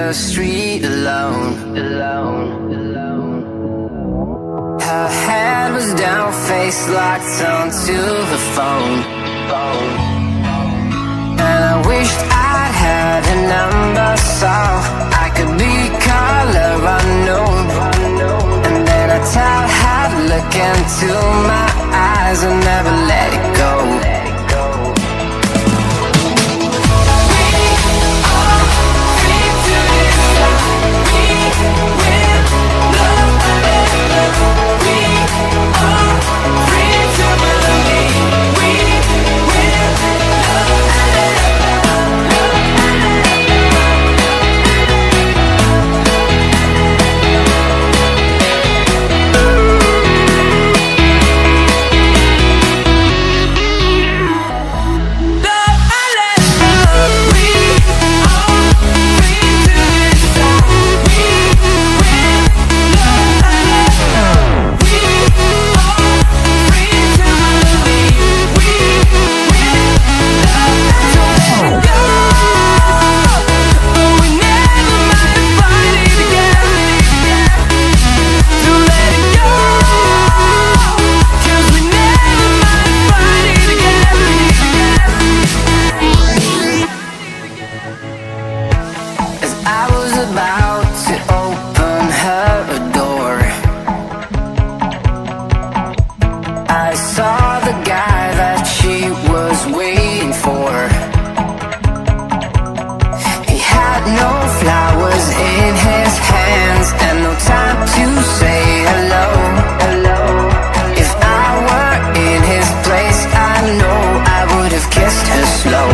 the street alone. Her head was down, face locked onto the phone. And I wished I'd had a number so I could be color unknown. And then I tell her to look into my eyes and never let it go. About to open her door, I saw the guy that she was waiting for. He had no flowers in his hands and no time to say hello. If I were in his place, I know I would have kissed her slow.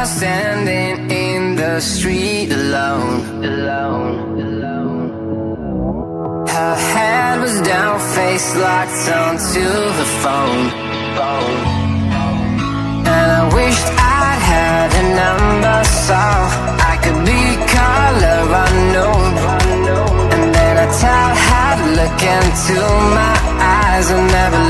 Standing in the street alone. Her head was down, face locked onto the phone. And I wished I'd had a number so I could be color unknown. And then I tell her to look into my eyes and never